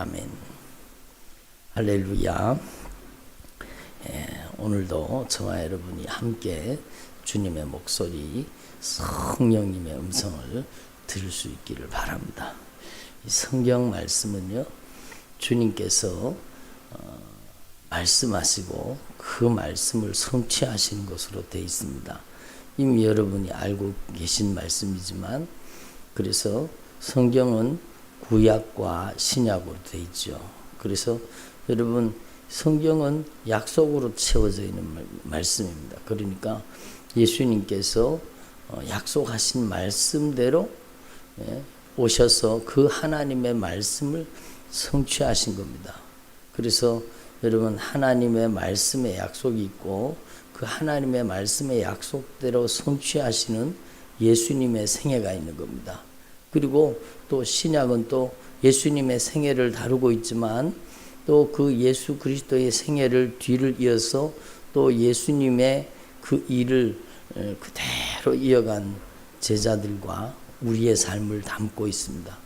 아멘. 할렐루야. 오늘도 저와 여러분이 함께 주님의 목소리, 성령님의 음성을 들을 수 있기를 바랍니다. 이 성경 말씀은요, 주님께서 말씀하시고 그 말씀을 성취하시는 것으로 되어 있습니다. 이미 여러분이 알고 계신 말씀이지만, 그래서 성경은 구약과 신약으로 되어 있죠. 그래서 여러분, 성경은 약속으로 채워져 있는 말씀입니다. 그러니까 예수님께서 약속하신 말씀대로 오셔서 그 하나님의 말씀을 성취하신 겁니다. 그래서 여러분, 하나님의 말씀에 약속이 있고 그 하나님의 말씀의 약속대로 성취하시는 예수님의 생애가 있는 겁니다. 그리고 또 신약은 또 예수님의 생애를 다루고 있지만 또 그 예수 그리스도의 생애를 뒤를 이어서 또 예수님의 그 일을 그대로 이어간 제자들과 우리의 삶을 담고 있습니다.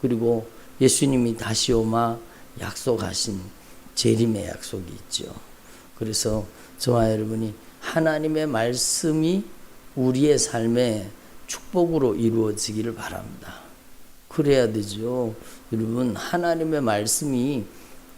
그리고 예수님이 다시 오마 약속하신 재림의 약속이 있죠. 그래서 저와 여러분이 하나님의 말씀이 우리의 삶에 축복으로 이루어지기를 바랍니다. 그래야 되죠. 여러분, 하나님의 말씀이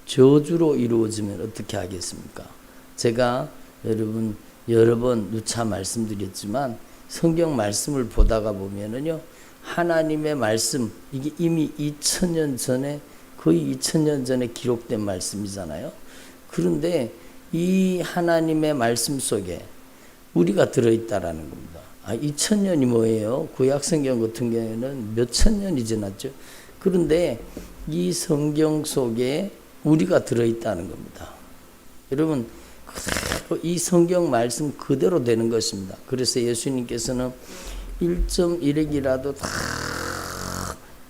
저주로 이루어지면 어떻게 하겠습니까? 제가 여러분 여러 번 누차 말씀드렸지만 성경 말씀을 보다가 보면은요, 하나님의 말씀, 이게 이미 2000년 전에, 거의 2000년 전에 기록된 말씀이잖아요. 그런데 이 하나님의 말씀 속에 우리가 들어있다라는 겁니다. 2000년이 뭐예요? 구약성경 같은 경우에는 몇천 년이 지났죠. 그런데 이 성경 속에 우리가 들어있다는 겁니다. 여러분, 그대로 이 성경 말씀 그대로 되는 것입니다. 그래서 예수님께서는 1.1핵이라도 다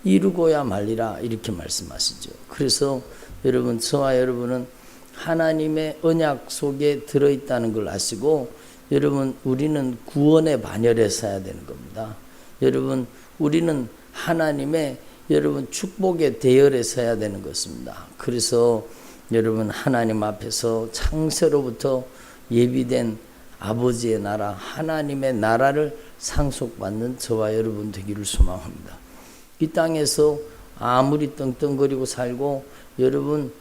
이루고야 말리라 이렇게 말씀하시죠. 그래서 여러분, 저와 여러분은 하나님의 언약 속에 들어있다는 걸 아시고, 여러분, 우리는 구원의 반열에 서야 되는 겁니다. 여러분, 우리는 하나님의 여러분 축복의 대열에 서야 되는 것입니다. 그래서 여러분, 하나님 앞에서 창세로부터 예비된 아버지의 나라, 하나님의 나라를 상속받는 저와 여러분 되기를 소망합니다. 이 땅에서 아무리 떵떵거리고 살고 여러분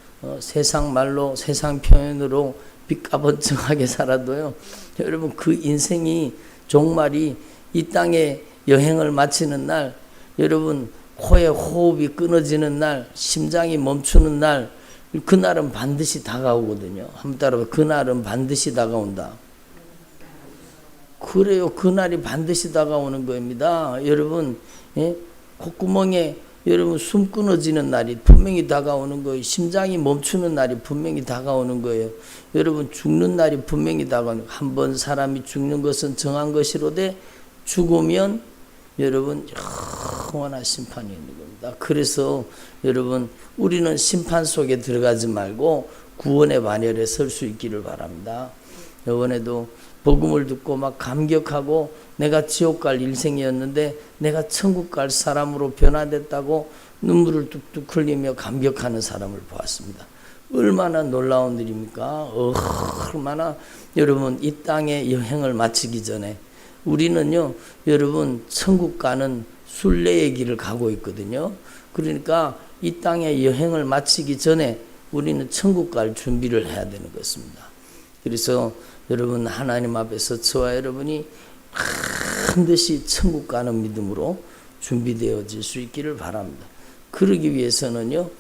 세상 말로, 세상 표현으로 빚가번쩍하게 살아도요, 여러분 그 인생이 종말이 이 땅에 여행을 마치는 날, 여러분 코의 호흡이 끊어지는 날, 심장이 멈추는 날, 그날은 반드시 다가오거든요. 한번 따라봐. 그날은 반드시 다가온다. 그래요. 그날이 반드시 다가오는 겁니다. 여러분, 콧구멍에 여러분 숨 끊어지는 날이 분명히 다가오는 거예요. 심장이 멈추는 날이 분명히 다가오는 거예요. 여러분, 죽는 날이 분명히 다가오는 거예요. 한번 사람이 죽는 것은 정한 것이로되 죽으면 여러분 영원한 심판이 있는 겁니다. 그래서 여러분, 우리는 심판 속에 들어가지 말고 구원의 반열에 설 수 있기를 바랍니다. 이번에도 복음을 듣고 막 감격하고 내가 지옥 갈 일생이었는데 내가 천국 갈 사람으로 변화됐다고 눈물을 뚝뚝 흘리며 감격하는 사람을 보았습니다. 얼마나 놀라운 일입니까? 얼마나 여러분, 이 땅의 여행을 마치기 전에 우리는요, 여러분 천국 가는 순례의 길을 가고 있거든요. 그러니까 이 땅의 여행을 마치기 전에 우리는 천국 갈 준비를 해야 되는 것입니다. 그래서 여러분, 하나님 앞에서 저와 여러분이 반드시 천국 가는 믿음으로 준비되어질 수 있기를 바랍니다. 그러기 위해서는요,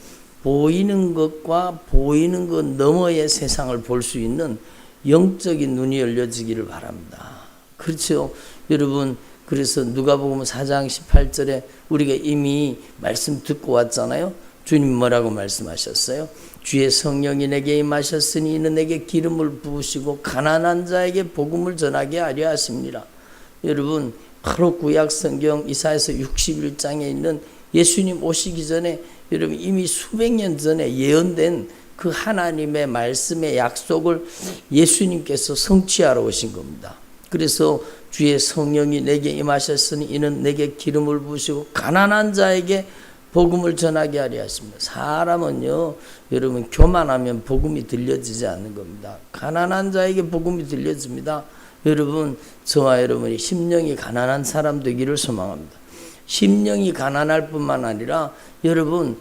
보이는 것과 보이는 것 너머의 세상을 볼 수 있는 영적인 눈이 열려지기를 바랍니다. 그렇죠, 여러분. 그래서 누가복음 4장 18절에 우리가 이미 말씀 듣고 왔잖아요. 주님 뭐라고 말씀하셨어요? 주의 성령이 내게 임하셨으니 이는 내게 기름을 부으시고 가난한 자에게 복음을 전하게 하려 하십니다. 여러분, 바로 구약 성경 이사야서 61장에 있는 예수님 오시기 전에 여러분 이미 수백 년 전에 예언된 그 하나님의 말씀의 약속을 예수님께서 성취하러 오신 겁니다. 그래서 주의 성령이 내게 임하셨으니 이는 내게 기름을 부으시고 가난한 자에게 복음을 전하게 하려 하십니다. 사람은요, 여러분 교만하면 복음이 들려지지 않는 겁니다. 가난한 자에게 복음이 들려집니다. 여러분, 저와 여러분이 심령이 가난한 사람 되기를 소망합니다. 심령이 가난할 뿐만 아니라 여러분,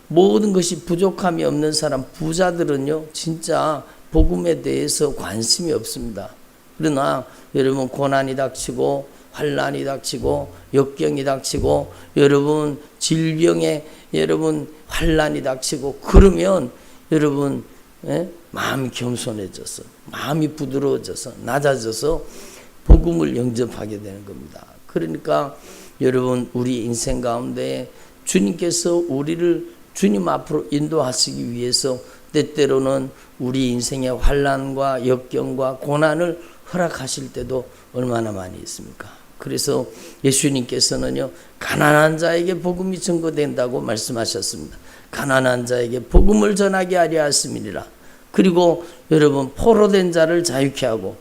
모든 것이 부족함이 없는 사람, 부자들은요 진짜 복음에 대해서 관심이 없습니다. 그러나 여러분 고난이 닥치고 환난이 닥치고 역경이 닥치고 여러분 질병에 여러분 환난이 닥치고 그러면 여러분 마음이 겸손해져서 마음이 부드러워져서 낮아져서 복음을 영접하게 되는 겁니다. 그러니까 여러분 우리 인생 가운데 주님께서 우리를 주님 앞으로 인도하시기 위해서 때때로는 우리 인생의 환난과 역경과 고난을 허락하실 때도 얼마나 많이 있습니까? 그래서 예수님께서는요 가난한 자에게 복음이 증거된다고 말씀하셨습니다. 가난한 자에게 복음을 전하게 하려 하심이니라. 그리고 여러분 포로된 자를 자유케 하고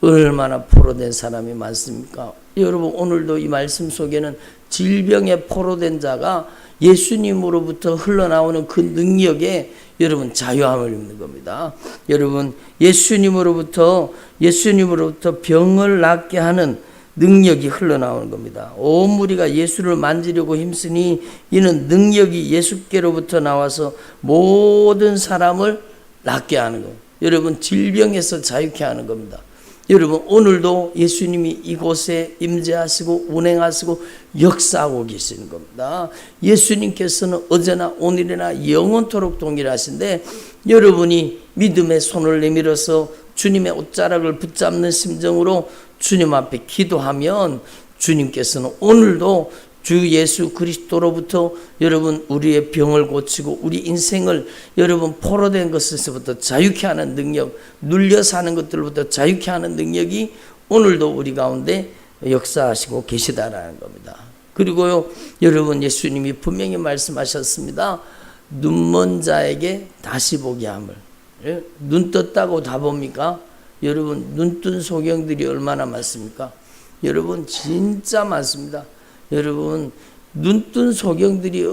얼마나 포로된 사람이 많습니까? 여러분 오늘도 이 말씀 속에는 질병에 포로된 자가 예수님으로부터 흘러나오는 그 능력에 여러분 자유함을 입는 겁니다. 여러분 예수님으로부터 병을 낫게 하는 능력이 흘러나오는 겁니다. 온 무리가 예수를 만지려고 힘쓰니 이는 능력이 예수께로부터 나와서 모든 사람을 낫게 하는 거예요. 여러분 질병에서 자유케 하는 겁니다. 여러분 오늘도 예수님이 이곳에 임재하시고 운행하시고 역사하고 계시는 겁니다. 예수님께서는 어제나 오늘이나 영원토록 동일하신데 여러분이 믿음의 손을 내밀어서 주님의 옷자락을 붙잡는 심정으로 주님 앞에 기도하면 주님께서는 오늘도 주 예수 그리스도로부터 여러분 우리의 병을 고치고 우리 인생을 여러분 포로된 것에서부터 자유케 하는 능력, 눌려 사는 것들로부터 자유케 하는 능력이 오늘도 우리 가운데 역사하시고 계시다라는 겁니다. 그리고요 여러분 예수님이 분명히 말씀하셨습니다. 눈먼 자에게 다시 보게 함을. 눈 떴다고 다 봅니까? 여러분 눈뜬 소경들이 얼마나 많습니까? 여러분 진짜 많습니다. 여러분 눈뜬 소경들이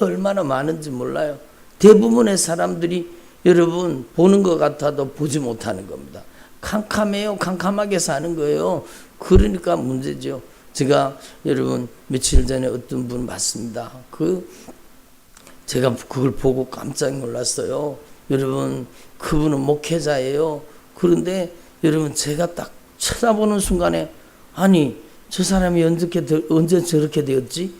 얼마나 많은지 몰라요. 대부분의 사람들이 여러분 보는 것 같아도 보지 못하는 겁니다. 캄캄해요. 캄캄하게 사는 거예요. 그러니까 문제죠. 제가 여러분 며칠 전에 어떤 분 봤습니다. 제가 그걸 보고 깜짝 놀랐어요. 여러분 그분은 목회자예요. 그런데 여러분 제가 딱 쳐다보는 순간에 아니 저 사람이 언제 저렇게 되었지?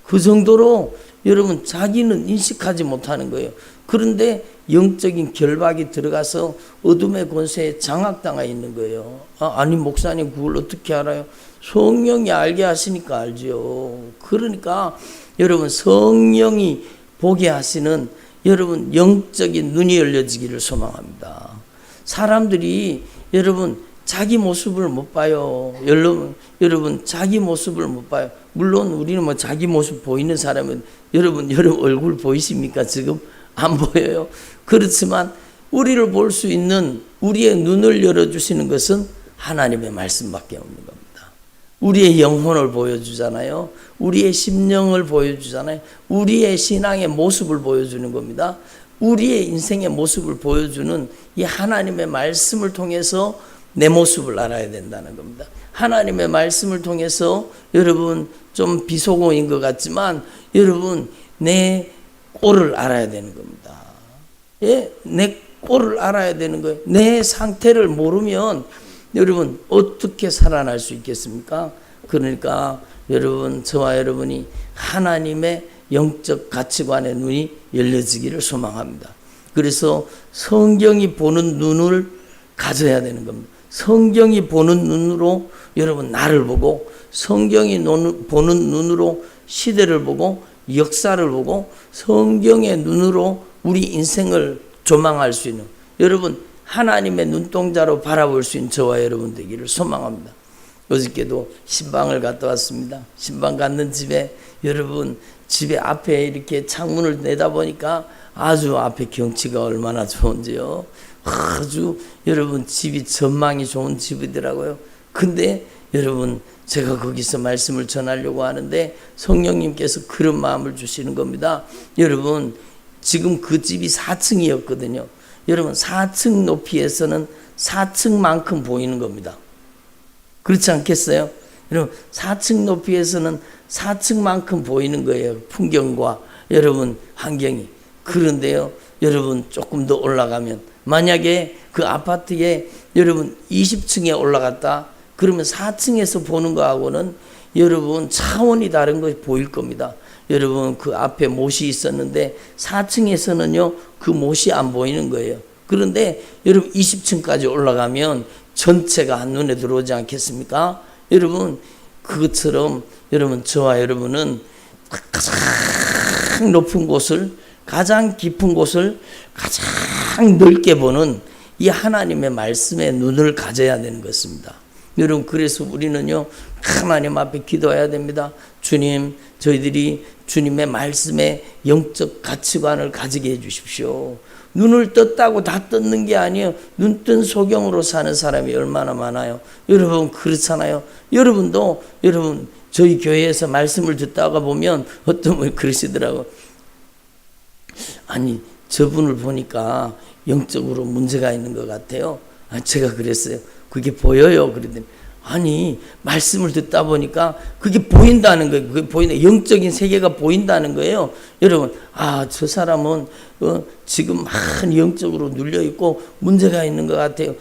그 정도로 여러분 자기는 인식하지 못하는 거예요. 그런데 영적인 결박이 들어가서 어둠의 권세에 장악당해 있는 거예요. 아니 목사님 그걸 어떻게 알아요? 성령이 알게 하시니까 알죠. 그러니까 여러분 성령이 보게 하시는 여러분 영적인 눈이 열려지기를 소망합니다. 사람들이 여러분 자기 모습을 못 봐요. 여러분 자기 모습을 못 봐요. 물론 우리는 뭐 자기 모습 보이는 사람은 여러분 얼굴 보이십니까? 지금 안 보여요. 그렇지만 우리를 볼 수 있는 우리의 눈을 열어주시는 것은 하나님의 말씀밖에 없는 겁니다. 우리의 영혼을 보여주잖아요. 우리의 심령을 보여주잖아요. 우리의 신앙의 모습을 보여주는 겁니다. 우리의 인생의 모습을 보여주는 이 하나님의 말씀을 통해서 내 모습을 알아야 된다는 겁니다. 하나님의 말씀을 통해서 여러분 좀 비속어인 것 같지만 여러분 내 꼴을 알아야 되는 겁니다. 예? 내 꼴을 알아야 되는 거예요. 내 상태를 모르면 여러분 어떻게 살아날 수 있겠습니까? 그러니까 여러분 저와 여러분이 하나님의 영적 가치관의 눈이 열려지기를 소망합니다. 그래서 성경이 보는 눈을 가져야 되는 겁니다. 성경이 보는 눈으로 여러분 나를 보고 성경이 보는 눈으로 시대를 보고 역사를 보고 성경의 눈으로 우리 인생을 조망할 수 있는 여러분 하나님의 눈동자로 바라볼 수 있는 저와 여러분 되기를 소망합니다. 어저께도 신방을 갔다 왔습니다. 신방 갔는 집에 여러분 집에 앞에 이렇게 창문을 내다보니까 아주 앞에 경치가 얼마나 좋은지요. 아주 여러분 집이 전망이 좋은 집이더라고요. 근데 여러분 제가 거기서 말씀을 전하려고 하는데 성령님께서 그런 마음을 주시는 겁니다. 여러분 지금 그 집이 4층이었거든요. 여러분 4층 높이에서는 4층만큼 보이는 겁니다. 그렇지 않겠어요? 여러분 4층 높이에서는 4층만큼 보이는 거예요. 풍경과 여러분 환경이. 그런데요 여러분 조금 더 올라가면 만약에 그 아파트에 여러분 20층에 올라갔다 그러면 4층에서 보는 거하고는 여러분 차원이 다른 것이 보일 겁니다. 여러분 그 앞에 못이 있었는데 4층에서는요 그 못이 안 보이는 거예요. 그런데 여러분 20층까지 올라가면 전체가 한눈에 들어오지 않겠습니까? 여러분 그것처럼 여러분 저와 여러분은 가장 높은 곳을 가장 깊은 곳을 가장 넓게 보는 이 하나님의 말씀에 눈을 가져야 되는 것입니다. 여러분 그래서 우리는요 하나님 앞에 기도해야 됩니다. 주님 저희들이 주님의 말씀에 영적 가치관을 가지게 해 주십시오. 눈을 떴다고 다 떴는 게 아니에요. 눈 뜬 소경으로 사는 사람이 얼마나 많아요. 여러분 그렇잖아요. 여러분도 여러분 저희 교회에서 말씀을 듣다가 보면 어떤 분이 그러시더라고요. 아니 저분을 보니까 영적으로 문제가 있는 것 같아요. 제가 그랬어요. 그게 보여요. 그러더니 아니 말씀을 듣다 보니까 그게 보인다는 거예요. 그게 보이는 영적인 세계가 보인다는 거예요. 여러분 저 사람은 지금 많이 영적으로 눌려 있고 문제가 있는 것 같아요.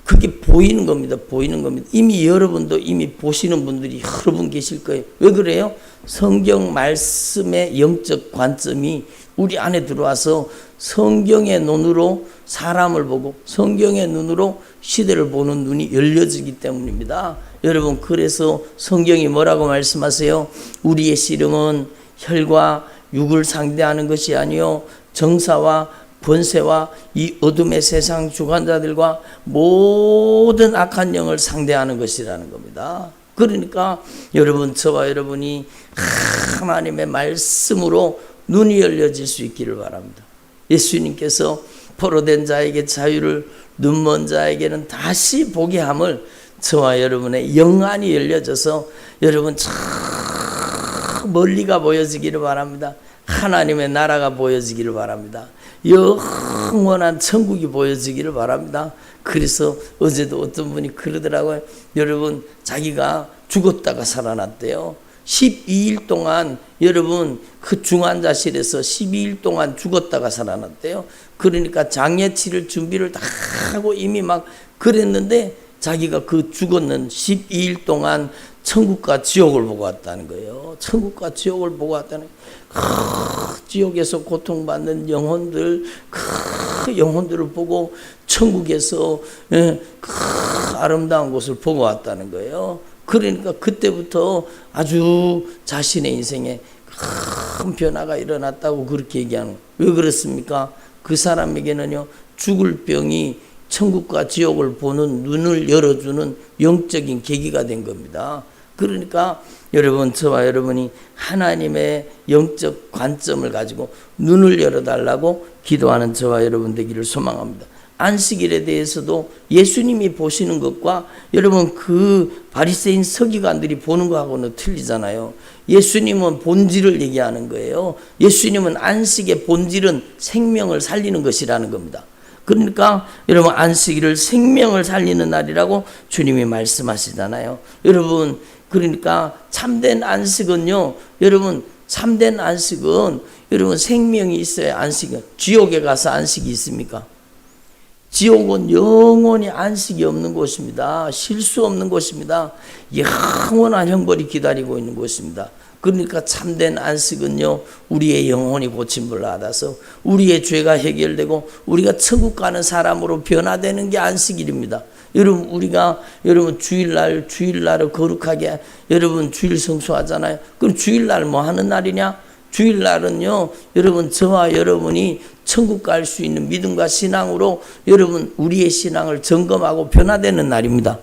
그게 보이는 겁니다. 보이는 겁니다. 이미 여러분도 이미 보시는 분들이 여러 분 계실 거예요. 왜 그래요? 성경 말씀의 영적 관점이 우리 안에 들어와서 성경의 눈으로 사람을 보고 성경의 눈으로 시대를 보는 눈이 열려지기 때문입니다. 여러분 그래서 성경이 뭐라고 말씀하세요? 우리의 씨름은 혈과 육을 상대하는 것이 아니요 정사와 권세와 이 어둠의 세상 주관자들과 모든 악한 영을 상대하는 것이라는 겁니다. 그러니까 여러분 저와 여러분이 하나님의 말씀으로 눈이 열려질 수 있기를 바랍니다. 예수님께서 포로된 자에게 자유를 눈먼 자에게는 다시 보게 함을 저와 여러분의 영안이 열려져서 여러분 저 멀리가 보여지기를 바랍니다. 하나님의 나라가 보여지기를 바랍니다. 영원한 천국이 보여지기를 바랍니다. 그래서 어제도 어떤 분이 그러더라고요. 여러분 자기가 죽었다가 살아났대요. 12일 동안 여러분 그 중환자실에서 12일 동안 죽었다가 살아났대요. 그러니까 장례 치를 준비를 다 하고 이미 막 그랬는데 자기가 그 죽었는 12일 동안 천국과 지옥을 보고 왔다는 거예요. 천국과 지옥을 보고 왔다는 거예요. 지옥에서 고통받는 영혼들, 그 영혼들을 보고 천국에서 그 아름다운 곳을 보고 왔다는 거예요. 그러니까 그때부터 아주 자신의 인생에 큰 변화가 일어났다고 그렇게 얘기하는 거예요. 왜 그렇습니까? 그 사람에게는요 죽을 병이 천국과 지옥을 보는 눈을 열어주는 영적인 계기가 된 겁니다. 그러니까 여러분 저와 여러분이 하나님의 영적 관점을 가지고 눈을 열어달라고 기도하는 저와 여러분 되기를 소망합니다. 안식일에 대해서도 예수님이 보시는 것과 여러분 그 바리새인 서기관들이 보는 것하고는 틀리잖아요. 예수님은 본질을 얘기하는 거예요. 예수님은 안식의 본질은 생명을 살리는 것이라는 겁니다. 그러니까 여러분 안식일을 생명을 살리는 날이라고 주님이 말씀하시잖아요. 여러분 그러니까 참된 안식은요 여러분 참된 안식은 여러분 생명이 있어야 안식은. 지옥에 가서 안식이 있습니까? 지옥은 영원히 안식이 없는 곳입니다. 쉴 수 없는 곳입니다. 영원한 형벌이 기다리고 있는 곳입니다. 그러니까 참된 안식은요 우리의 영혼이 고침을 받아서 우리의 죄가 해결되고 우리가 천국 가는 사람으로 변화되는 게 안식일입니다. 여러분 우리가 여러분 주일날을 거룩하게 여러분 주일 성수하잖아요. 그럼 주일날 뭐 하는 날이냐? 주일날은요 여러분 저와 여러분이 천국 갈 수 있는 믿음과 신앙으로 여러분 우리의 신앙을 점검하고 변화되는 날입니다.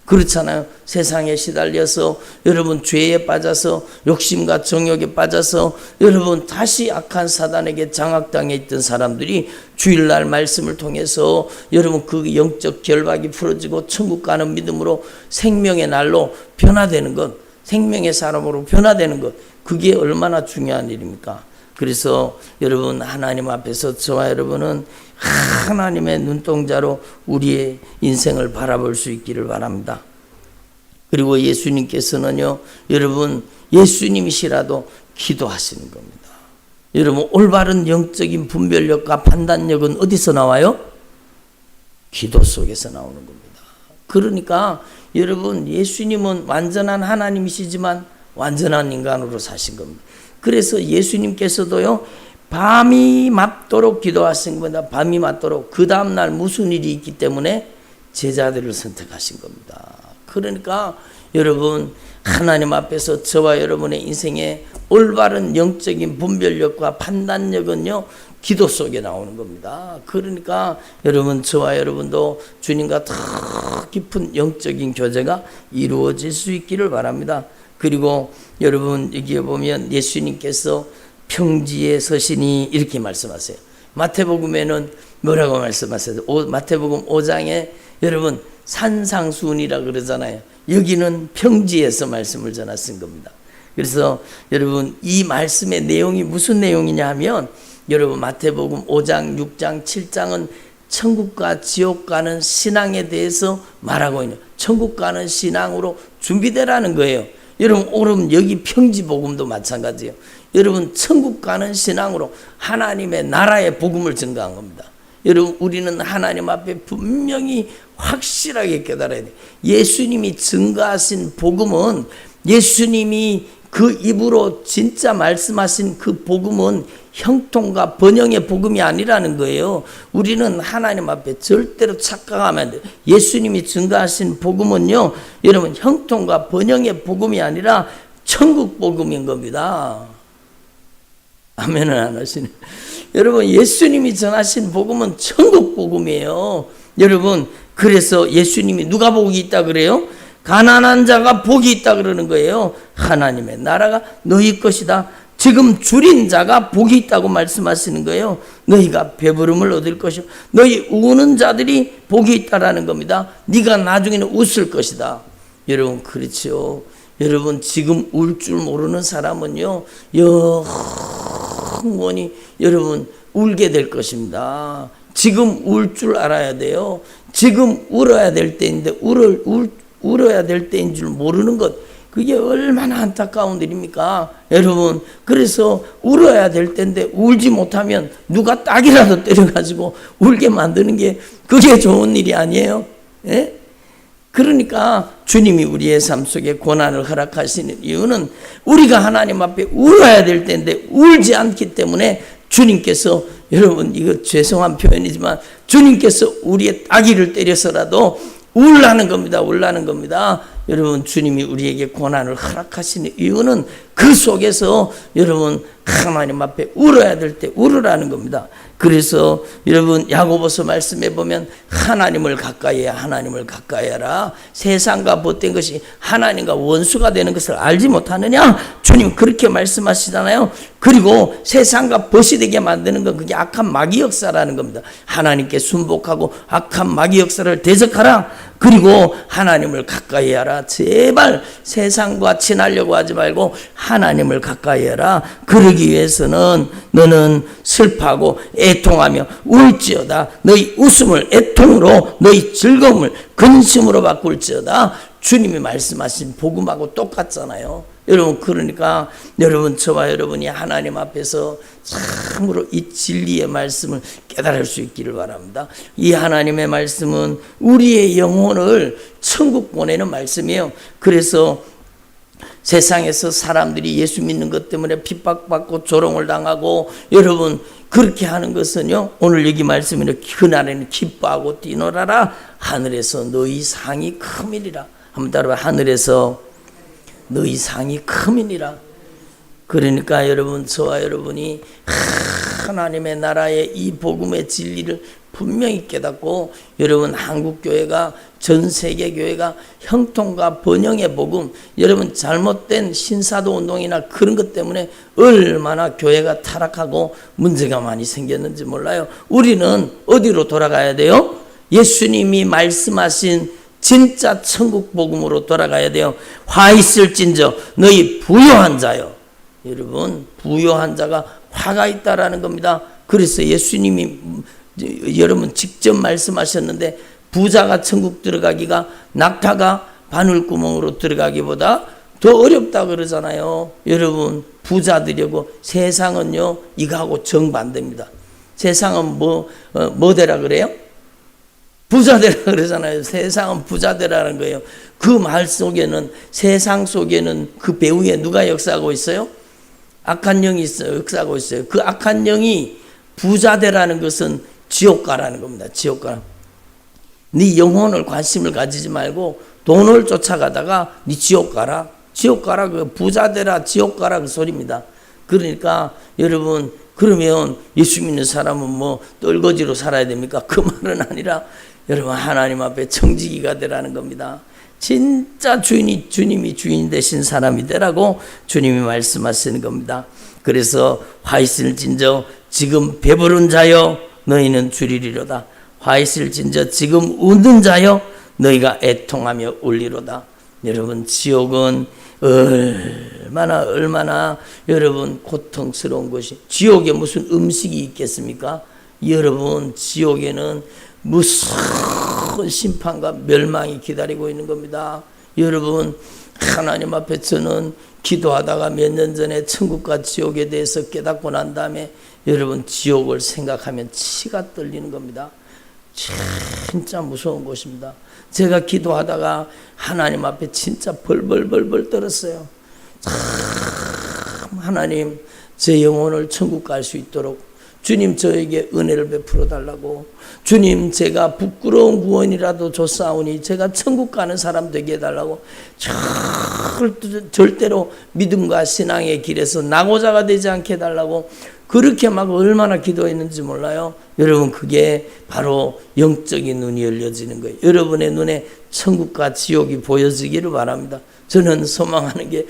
그렇잖아요. 세상에 시달려서 여러분 죄에 빠져서 욕심과 정욕에 빠져서 여러분 다시 악한 사단에게 장악당해 있던 사람들이 주일날 말씀을 통해서 여러분 그 영적 결박이 풀어지고 천국 가는 믿음으로 생명의 날로 변화되는 것, 생명의 사람으로 변화되는 것, 그게 얼마나 중요한 일입니까? 그래서 여러분 하나님 앞에서 저와 여러분은 하나님의 눈동자로 우리의 인생을 바라볼 수 있기를 바랍니다. 그리고 예수님께서는요, 여러분 예수님이시라도 기도하시는 겁니다. 여러분 올바른 영적인 분별력과 판단력은 어디서 나와요? 기도 속에서 나오는 겁니다. 그러니까 여러분 예수님은 완전한 하나님이시지만 완전한 인간으로 사신 겁니다. 그래서 예수님께서도요, 밤이 맞도록 기도하신 겁니다. 밤이 맞도록. 그 다음날 무슨 일이 있기 때문에 제자들을 선택하신 겁니다. 그러니까 여러분 하나님 앞에서 저와 여러분의 인생의 올바른 영적인 분별력과 판단력은요, 기도 속에 나오는 겁니다. 그러니까 여러분 저와 여러분도 주님과 더 깊은 영적인 교제가 이루어질 수 있기를 바랍니다. 그리고 여러분 여기에 보면 예수님께서 평지에 서시니 이렇게 말씀하세요. 마태복음에는 뭐라고 말씀하세요? 마태복음 5장에 여러분 산상수훈이라 그러잖아요. 여기는 평지에서 말씀을 전하신 겁니다. 그래서 여러분 이 말씀의 내용이 무슨 내용이냐 하면 여러분 마태복음 5장, 6장, 7장은 천국과 지옥 가는 신앙에 대해서 말하고 있는, 천국 가는 신앙으로 준비되라는 거예요. 여러분 여기 평지복음도 마찬가지예요. 여러분 천국 가는 신앙으로 하나님의 나라의 복음을 증거한 겁니다. 여러분 우리는 하나님 앞에 분명히 확실하게 깨달아야 돼요. 예수님이 증거하신 복음은, 예수님이 그 입으로 진짜 말씀하신 그 복음은 형통과 번영의 복음이 아니라는 거예요. 우리는 하나님 앞에 절대로 착각하면 안 돼요. 예수님이 증거하신 복음은요, 여러분 형통과 번영의 복음이 아니라 천국 복음인 겁니다. 아멘을 안 하시네. 여러분 예수님이 전하신 복음은 천국 복음이에요. 여러분 그래서 예수님이 누가 복이 있다 그래요? 가난한 자가 복이 있다 그러는 거예요. 하나님의 나라가 너희 것이다. 지금 줄인 자가 복이 있다고 말씀하시는 거예요. 너희가 배부름을 얻을 것이요, 너희 우는 자들이 복이 있다라는 겁니다. 네가 나중에는 웃을 것이다. 여러분 그렇죠. 여러분 지금 울 줄 모르는 사람은요 영원히 여러분 울게 될 것입니다. 지금 울 줄 알아야 돼요. 지금 울어야 될 때인데 울어야 될 때인 줄 모르는 것, 그게 얼마나 안타까운 일입니까? 여러분 그래서 울어야 될 때인데 울지 못하면 누가 딱이라도 때려가지고 울게 만드는 게 그게 좋은 일이 아니에요. 예? 그러니까 주님이 우리의 삶 속에 고난을 허락하시는 이유는 우리가 하나님 앞에 울어야 될 때인데 울지 않기 때문에 주님께서, 여러분 이거 죄송한 표현이지만 주님께서 우리의 따귀를 때려서라도 울라는 겁니다. 울라는 겁니다. 여러분 주님이 우리에게 고난을 허락하시는 이유는 그 속에서 여러분 하나님 앞에 울어야 될 때 울으라는 겁니다. 그래서 여러분 야고보서 말씀해 보면 하나님을 가까이 해야 하나님을 가까이 하라. 세상과 벗된 것이 하나님과 원수가 되는 것을 알지 못하느냐? 주님 그렇게 말씀하시잖아요. 그리고 세상과 벗이 되게 만드는 건 그게 악한 마귀 역사라는 겁니다. 하나님께 순복하고 악한 마귀 역사를 대적하라. 그리고 하나님을 가까이 하라. 제발 세상과 친하려고 하지 말고 하나님을 가까이 해라. 그러기 위해서는 너는 슬퍼하고 애통하며 울지어다. 너희 웃음을 애통으로, 너희 즐거움을 근심으로 바꿀지어다. 주님이 말씀하신 복음하고 똑같잖아요. 여러분 그러니까 여러분 저와 여러분이 하나님 앞에서 참으로 이 진리의 말씀을 깨달을 수 있기를 바랍니다. 이 하나님의 말씀은 우리의 영혼을 천국 보내는 말씀이에요. 그래서 세상에서 사람들이 예수 믿는 것 때문에 핍박받고 조롱을 당하고 여러분 그렇게 하는 것은요, 오늘 여기 말씀에는 그날에는 기뻐하고 뛰놀아라. 하늘에서 너희 상이 크미니라. 한번 따라봐. 하늘에서 너희 상이 크미니라. 그러니까 여러분 저와 여러분이 하나님의 나라의 이 복음의 진리를 분명히 깨닫고 여러분 한국교회가 전 세계 교회가 형통과 번영의 복음, 여러분 잘못된 신사도 운동이나 그런 것 때문에 얼마나 교회가 타락하고 문제가 많이 생겼는지 몰라요. 우리는 어디로 돌아가야 돼요? 예수님이 말씀하신 진짜 천국 복음으로 돌아가야 돼요. 화 있을진저 너희 부요한 자요. 여러분 부요한 자가 화가 있다라는 겁니다. 그래서 예수님이 여러분 직접 말씀하셨는데 부자가 천국 들어가기가 낙타가 바늘구멍으로 들어가기보다 더 어렵다 그러잖아요. 여러분 부자들이고 세상은요 이거하고 정반대입니다. 세상은 뭐되라 그래요? 부자되라 그러잖아요. 세상은 부자되라는 거예요. 그 말 속에는 세상 속에는 그 배후에 누가 역사하고 있어요? 악한 영이 있어요. 역사하고 있어요. 그 악한 영이 부자되라는 것은 지옥가라는 겁니다. 지옥가. 네 영혼을 관심을 가지지 말고 돈을 쫓아가다가 네 지옥 가라. 지옥 가라. 그 부자되라 지옥 가라 그 소리입니다. 그러니까 여러분 그러면 예수 믿는 사람은 뭐 떨거지로 살아야 됩니까? 그 말은 아니라 여러분 하나님 앞에 청지기가 되라는 겁니다. 진짜 주님이 주인 되신 사람이 되라고 주님이 말씀하시는 겁니다. 그래서 화 있을진저 지금 배부른 자여 너희는 주리리로다. 화 있을진저 지금 웃는 자여 너희가 애통하며 울리로다. 여러분 지옥은 얼마나 여러분 고통스러운 것이, 지옥에 무슨 음식이 있겠습니까? 여러분 지옥에는 무서운 심판과 멸망이 기다리고 있는 겁니다. 여러분 하나님 앞에 저는 기도하다가 몇 년 전에 천국과 지옥에 대해서 깨닫고 난 다음에 여러분 지옥을 생각하면 치가 떨리는 겁니다. 진짜 무서운 곳입니다. 제가 기도하다가 하나님 앞에 진짜 벌벌 떨었어요. 참 하나님 제 영혼을 천국 갈 수 있도록 주님 저에게 은혜를 베풀어 달라고, 주님 제가 부끄러운 구원이라도 줬사오니 제가 천국 가는 사람 되게 해달라고, 절대로 믿음과 신앙의 길에서 낙오자가 되지 않게 해달라고 그렇게 막 얼마나 기도했는지 몰라요. 여러분 그게 바로 영적인 눈이 열려지는 거예요. 여러분의 눈에 천국과 지옥이 보여지기를 바랍니다. 저는 소망하는 게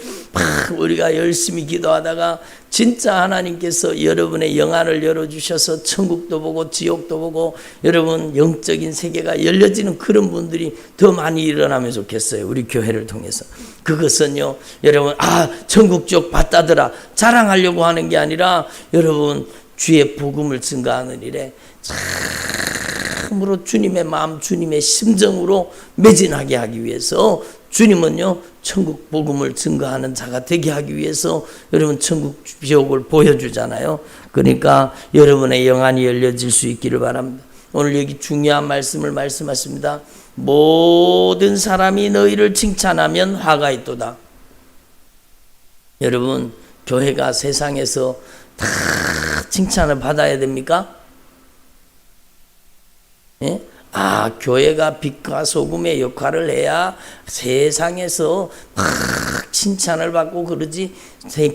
우리가 열심히 기도하다가 진짜 하나님께서 여러분의 영안을 열어주셔서 천국도 보고 지옥도 보고 여러분 영적인 세계가 열려지는 그런 분들이 더 많이 일어나면 좋겠어요. 우리 교회를 통해서. 그것은요 여러분 천국 지옥 봤다더라 자랑하려고 하는 게 아니라 여러분 주의 복음을 증거하는 일에 참으로 주님의 마음 주님의 심정으로 매진하게 하기 위해서 주님은요 천국 복음을 증거하는 자가 되게 하기 위해서 여러분 천국 지옥을 보여주잖아요. 그러니까 여러분의 영안이 열려질 수 있기를 바랍니다. 오늘 여기 중요한 말씀을 말씀하십니다. 모든 사람이 너희를 칭찬하면 화가 있도다. 여러분 교회가 세상에서 다 칭찬을 받아야 됩니까? 예? 교회가 빛과 소금의 역할을 해야 세상에서 막 칭찬을 받고 그러지,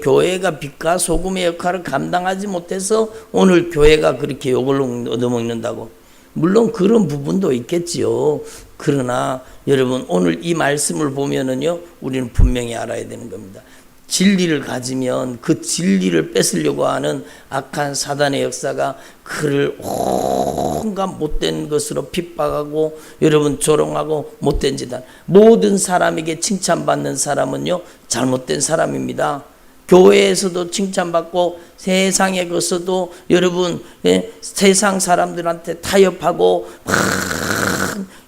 교회가 빛과 소금의 역할을 감당하지 못해서 오늘 교회가 그렇게 욕을 얻어먹는다고. 물론 그런 부분도 있겠지요. 그러나 여러분 오늘 이 말씀을 보면은요 우리는 분명히 알아야 되는 겁니다. 진리를 가지면 그 진리를 뺏으려고 하는 악한 사단의 역사가 그를 온갖 못된 것으로 핍박하고 여러분 조롱하고 못된 짓을, 모든 사람에게 칭찬받는 사람은요 잘못된 사람입니다. 교회에서도 칭찬받고 세상에 가서도 여러분 세상 사람들한테 타협하고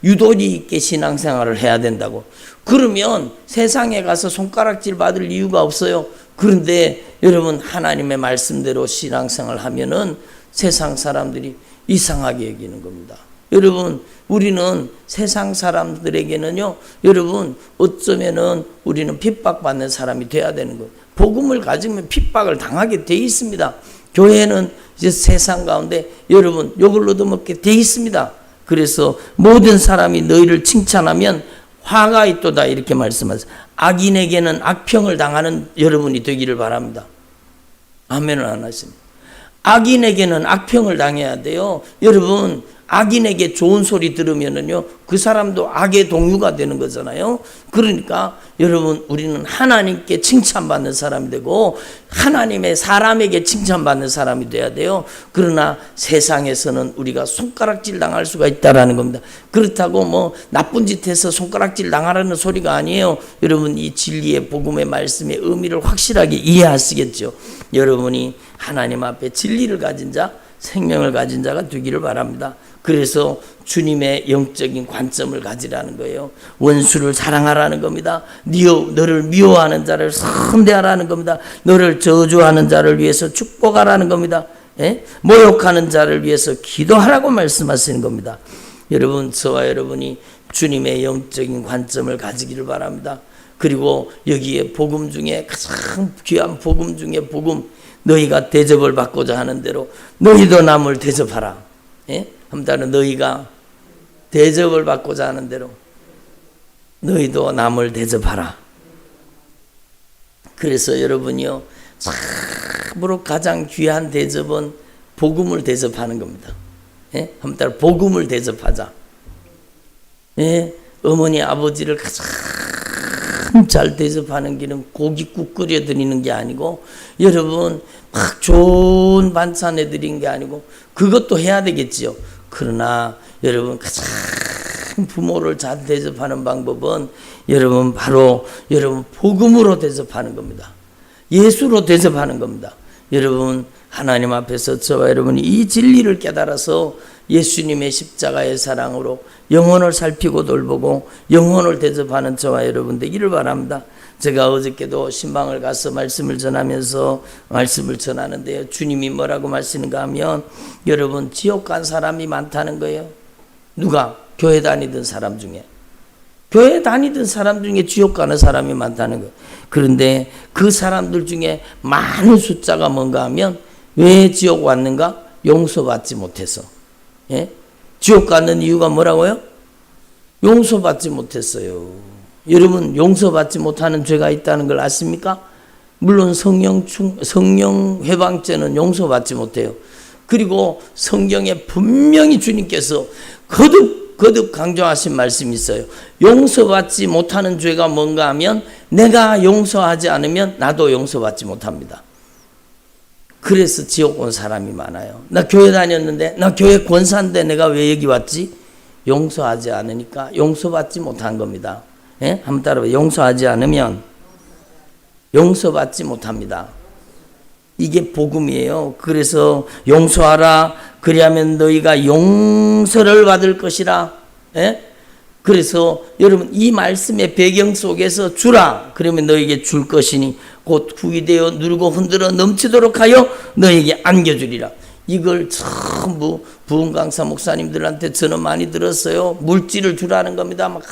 유도리 있게 신앙생활을 해야 된다고. 그러면 세상에 가서 손가락질 받을 이유가 없어요. 그런데 여러분 하나님의 말씀대로 신앙생활을 하면은 세상 사람들이 이상하게 여기는 겁니다. 여러분 우리는 세상 사람들에게는요 여러분 어쩌면은 우리는 핍박받는 사람이 돼야 되는 거예요. 복음을 가지면 핍박을 당하게 돼 있습니다. 교회는 이제 세상 가운데 여러분 욕을 얻어먹게 돼 있습니다. 그래서 모든 사람이 너희를 칭찬하면 화가 있도다 이렇게 말씀하세요. 악인에게는 악평을 당하는 여러분이 되기를 바랍니다. 아멘을 안 하십니다. 악인에게는 악평을 당해야 돼요. 여러분, 악인에게 좋은 소리 들으면은요, 그 사람도 악의 동요가 되는 거잖아요. 그러니까 여러분, 우리는 하나님께 칭찬받는 사람이 되고 하나님의 사람에게 칭찬받는 사람이 돼야 돼요. 그러나 세상에서는 우리가 손가락질 당할 수가 있다라는 겁니다. 그렇다고 뭐 나쁜 짓 해서 손가락질 당하라는 소리가 아니에요. 여러분, 이 진리의 복음의 말씀의 의미를 확실하게 이해하시겠죠. 여러분이 하나님 앞에 진리를 가진 자, 생명을 가진 자가 되기를 바랍니다. 그래서 주님의 영적인 관점을 가지라는 거예요. 원수를 사랑하라는 겁니다. 너를 미워하는 자를 선대하라는 겁니다. 너를 저주하는 자를 위해서 축복하라는 겁니다. 모욕하는 자를 위해서 기도하라고 말씀하시는 겁니다. 여러분, 저와 여러분이 주님의 영적인 관점을 가지기를 바랍니다. 그리고 여기에 복음 중에 가장 귀한 복음 중에 복음, 너희가 대접을 받고자 하는 대로 너희도 남을 대접하라. 한다는 너희가 대접을 받고자 하는 대로 너희도 남을 대접하라. 그래서 여러분이요, 참으로 가장 귀한 대접은 복음을 대접하는 겁니다. 한번 복음을 대접하자. 어머니 아버지를 가장 잘 대접하는 길은 고깃국 끓여드리는 게 아니고, 여러분 막 좋은 반찬 해드리는 게 아니고, 그것도 해야 되겠지요. 그러나 여러분, 가장 부모를 잘 대접하는 방법은 여러분 바로 여러분 복음으로 대접하는 겁니다. 예수로 대접하는 겁니다. 여러분, 하나님 앞에서 저와 여러분이 이 진리를 깨달아서 예수님의 십자가의 사랑으로 영혼을 살피고 돌보고 영혼을 대접하는 저와 여러분 되기를 바랍니다. 제가 어저께도 신방을 가서 말씀을 전하면서 말씀을 전하는데요, 주님이 뭐라고 말씀하는가 하면, 여러분 지옥 간 사람이 많다는 거예요. 누가? 교회 다니던 사람 중에. 교회 다니던 사람 중에 지옥 가는 사람이 많다는 거예요. 그런데 그 사람들 중에 많은 숫자가 뭔가 하면, 왜 지옥 왔는가? 용서받지 못해서. 지옥 가는 이유가 뭐라고요? 용서받지 못했어요. 여러분, 용서받지 못하는 죄가 있다는 걸 아십니까? 물론 성령 회방죄는 용서받지 못해요. 그리고 성경에 분명히 주님께서 거듭 강조하신 말씀이 있어요. 용서받지 못하는 죄가 뭔가 하면, 내가 용서하지 않으면 나도 용서받지 못합니다. 그래서 지옥 온 사람이 많아요. 나 교회 다녔는데, 나 교회 권사인데 내가 왜 여기 왔지? 용서하지 않으니까 용서받지 못한 겁니다. 한번 따라해봐요. 용서하지 않으면 용서받지 못합니다. 이게 복음이에요. 그래서 용서하라, 그리하면 너희가 용서를 받을 것이라. 그래서 여러분, 이 말씀의 배경 속에서 주라, 그러면 너에게 줄 것이니 곧 후이되어 누르고 흔들어 넘치도록 하여 너에게 안겨주리라. 이걸 전부 부흥 강사 목사님들한테 저는 많이 들었어요. 물질을 주라는 겁니다. 막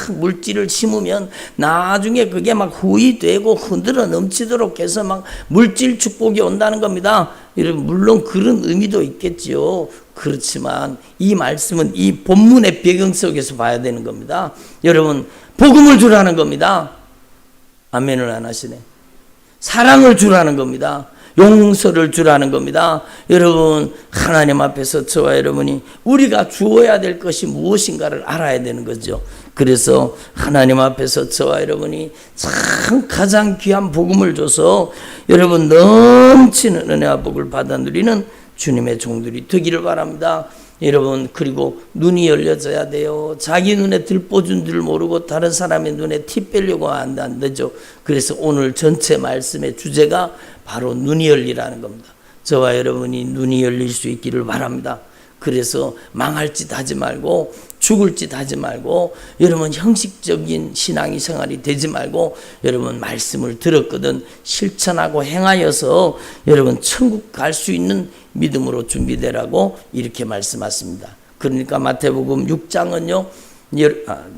물질을 심으면 나중에 그게 막 후이되고 흔들어 넘치도록 해서 막 물질 축복이 온다는 겁니다. 물론 그런 의미도 있겠지요. 그렇지만 이 말씀은 이 본문의 배경 속에서 봐야 되는 겁니다. 여러분, 복음을 주라는 겁니다. 아멘을 안 하시네. 사랑을 주라는 겁니다. 용서를 주라는 겁니다. 여러분, 하나님 앞에서 저와 여러분이 우리가 주어야 될 것이 무엇인가를 알아야 되는 거죠. 그래서 하나님 앞에서 저와 여러분이 참 가장 귀한 복음을 줘서 여러분 넘치는 은혜와 복을 받아 누리는 주님의 종들이 되기를 바랍니다. 여러분, 그리고 눈이 열려져야 돼요. 자기 눈에 들보준 줄 모르고 다른 사람의 눈에 티 빼려고 안 되죠. 그래서 오늘 전체 말씀의 주제가 바로 눈이 열리라는 겁니다. 저와 여러분이 눈이 열릴 수 있기를 바랍니다. 그래서 망할 짓 하지 말고, 죽을 짓 하지 말고, 여러분 형식적인 신앙이 생활이 되지 말고, 여러분 말씀을 들었거든 실천하고 행하여서 여러분 천국 갈 수 있는 믿음으로 준비되라고 이렇게 말씀하십니다. 그러니까 마태복음 6장은요,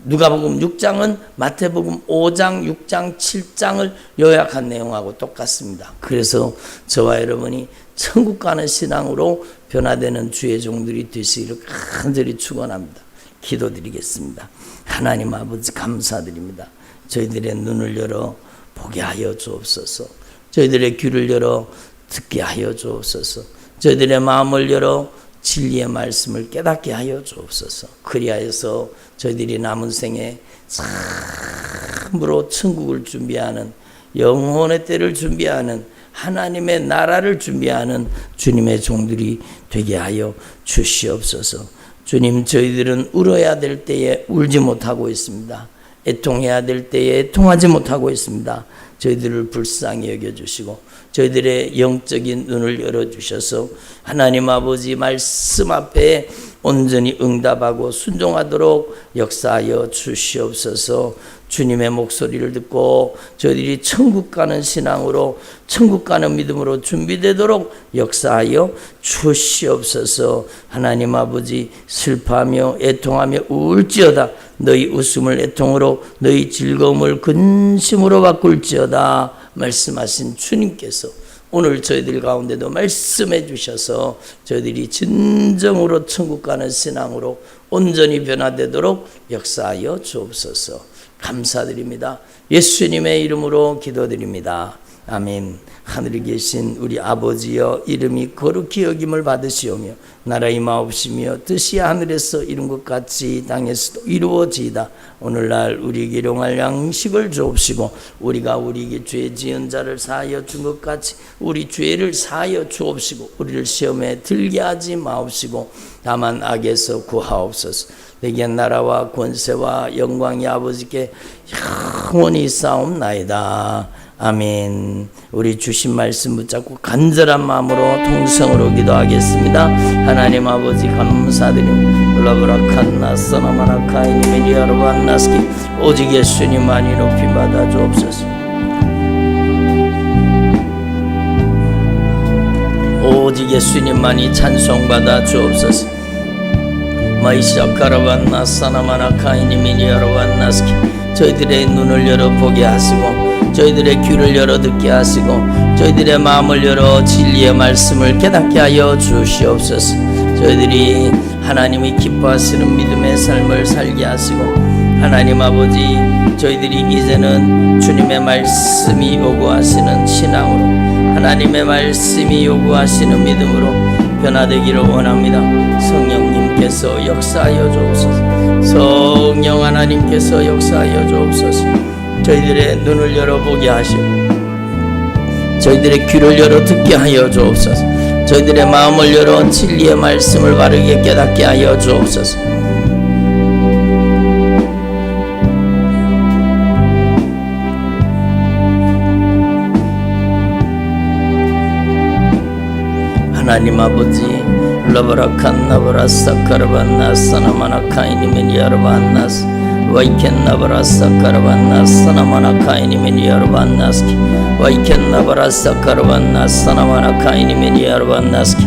누가복음 6장은 마태복음 5장, 6장, 7장을 요약한 내용하고 똑같습니다. 그래서 저와 여러분이 천국 가는 신앙으로 변화되는 주의 종들이 되시기를 간절히 축원합니다. 기도드리겠습니다. 하나님 아버지, 감사드립니다. 저희들의 눈을 열어 보게 하여 주옵소서. 저희들의 귀를 열어 듣게 하여 주옵소서. 저희들의 마음을 열어 진리의 말씀을 깨닫게 하여 주옵소서. 그리하여서 저희들이 남은 생에 참으로 천국을 준비하는, 영혼의 때를 준비하는, 하나님의 나라를 준비하는 주님의 종들이 되게 하여 주시옵소서. 주님, 저희들은 울어야 될 때에 울지 못하고 있습니다. 애통해야 될 때에 애통하지 못하고 있습니다. 저희들을 불쌍히 여겨주시고 저희들의 영적인 눈을 열어주셔서 하나님 아버지 말씀 앞에 온전히 응답하고 순종하도록 역사하여 주시옵소서. 주님의 목소리를 듣고 저희들이 천국 가는 신앙으로, 천국 가는 믿음으로 준비되도록 역사하여 주시옵소서. 하나님 아버지, 슬퍼하며 애통하며 울지어다 너희 웃음을 애통으로, 너희 즐거움을 근심으로 바꿀지어다 말씀하신 주님께서 오늘 저희들 가운데도 말씀해 주셔서 저희들이 진정으로 천국 가는 신앙으로 온전히 변화되도록 역사하여 주옵소서. 감사드립니다. 예수님의 이름으로 기도드립니다. 아멘. 하늘에 계신 우리 아버지여, 이름이 거룩히 여김을 받으시오며 나라의 마옵시며 뜻이 하늘에서 이룬 것 같이 땅에서도 이루어지이다. 오늘날 우리에게 일용할 양식을 주옵시고 우리가 우리에게 죄 지은 자를 사하여 준 것 같이 우리 죄를 사하여 주옵시고 우리를 시험에 들게 하지 마옵시고 다만 악에서 구하옵소서. 내게 나라와 권세와 영광이 아버지께 영원히 싸움나이다. 아멘. 우리 주신 말씀 붙잡고 간절한 마음으로 통성으로 기도하겠습니다. 하나님 아버지 감사드립니다. 라브라칸나 사나마나카이니메니 여러반나스키 오직 예수님만이 높이 받아 주옵소서. 오직 예수님만이 찬송받아 주옵소서. 마이샤카라반나 사나마나카이니메니 여러반나스키 저희들의 눈을 열어 보게 하시고 저희들의 귀를 열어 듣게 하시고 저희들의 마음을 열어 진리의 말씀을 깨닫게 하여 주시옵소서. 저희들이 하나님이 기뻐하시는 믿음의 삶을 살게 하시고 하나님 아버지, 저희들이 이제는 주님의 말씀이 요구하시는 신앙으로, 하나님의 말씀이 요구하시는 믿음으로 변화되기를 원합니다. 성령님께서 역사하여 주옵소서. 성령 하나님께서 역사하여 주옵소서. 저희들의 눈을 열어보게 하시고 저희들의 귀를 열어 듣게 하여 주옵소서. 저희들의 마음을 열어 진리의 말씀을 바르게 깨닫게 하여 주옵소서. 하나님 아버지, 라바라칸나바라사 카라반나사 나마나카이니메니 야르반나스 와이켄나바라사 카라반나사 나마나카이니메니 야르반나스키 와이켄나바라사 카라반나사 나마나카이니메니 야르반나스키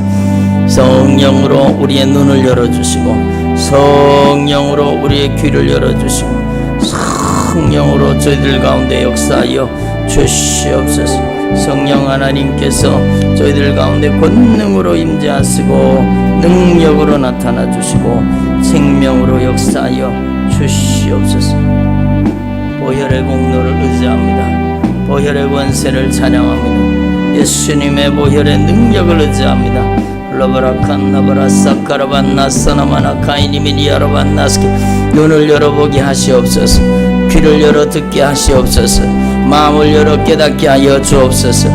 성령으로 우리의 눈을 열어주시고 성령으로 우리의 귀를 열어주시고 성령으로 저희들 가운데 역사하여 주시옵소서. 성령 하나님께서 저희들 가운데 권능으로 임재하시고 능력으로 나타나 주시고 생명으로 역사하여 주시옵소서. 보혈의 공로를 의지합니다. 보혈의 권세를 찬양합니다. 예수님의 보혈의 능력을 의지합니다. 라바라칸나바라사카라반나사나마나카이니미니아라반나스키 눈을 열어보게 하시옵소서. 귀를 열어 듣게 하시옵소서. 마음을 열어 깨닫게 하여 주옵소서.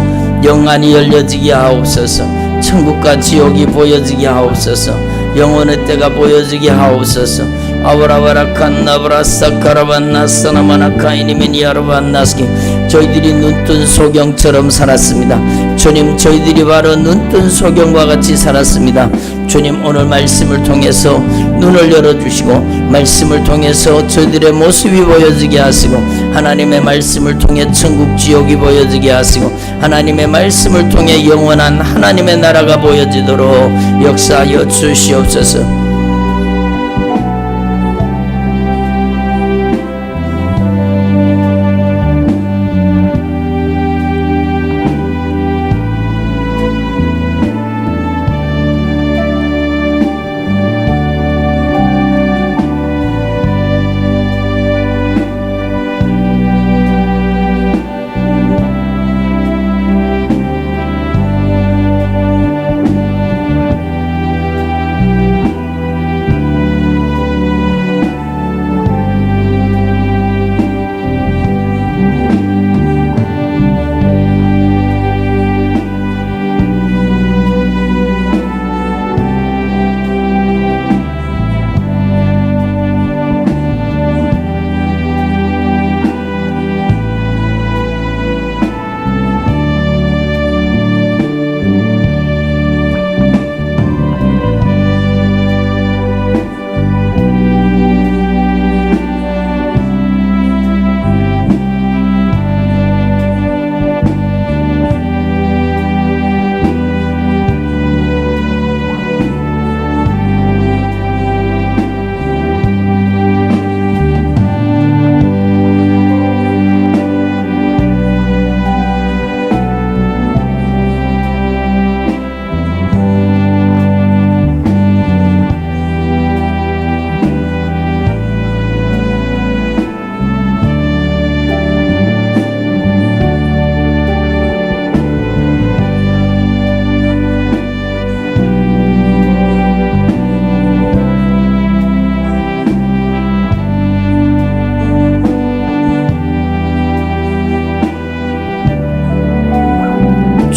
영안이 열려지게 하옵소서. 천국과 지옥이 보여지게 하옵소서. 영혼의 때가 보여지게 하옵소서. 아브라바라칸나브라사카라반나사나마나카이니미니아라반나스키 저희들이 눈뜬 소경처럼 살았습니다. 주님, 저희들이 바로 눈뜬 소경과 같이 살았습니다. 주님, 오늘 말씀을 통해서 눈을 열어주시고 말씀을 통해서 저희들의 모습이 보여지게 하시고 하나님의 말씀을 통해 천국 지옥이 보여지게 하시고 하나님의 말씀을 통해 영원한 하나님의 나라가 보여지도록 역사하여 주시옵소서.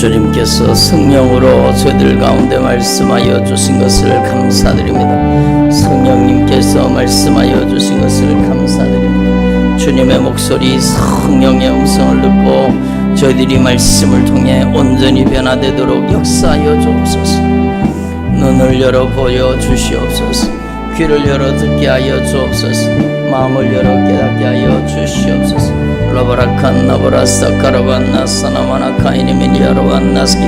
주님께서 성령으로 저희들 가운데 말씀하여 주신 것을 감사드립니다. 성령님께서 말씀하여 주신 것을 감사드립니다. 주님의 목소리, 성령의 음성을 듣고 저희들이 말씀을 통해 온전히 변화되도록 역사하여 주옵소서. 눈을 열어 보여 주시옵소서. 귀를 열어 듣게 하여 주옵소서. 마음을 열어 깨닫게 하여 주시옵소서. 라바라칸 나바라사 카라반나 사나마나 카이니미니 야로반나스기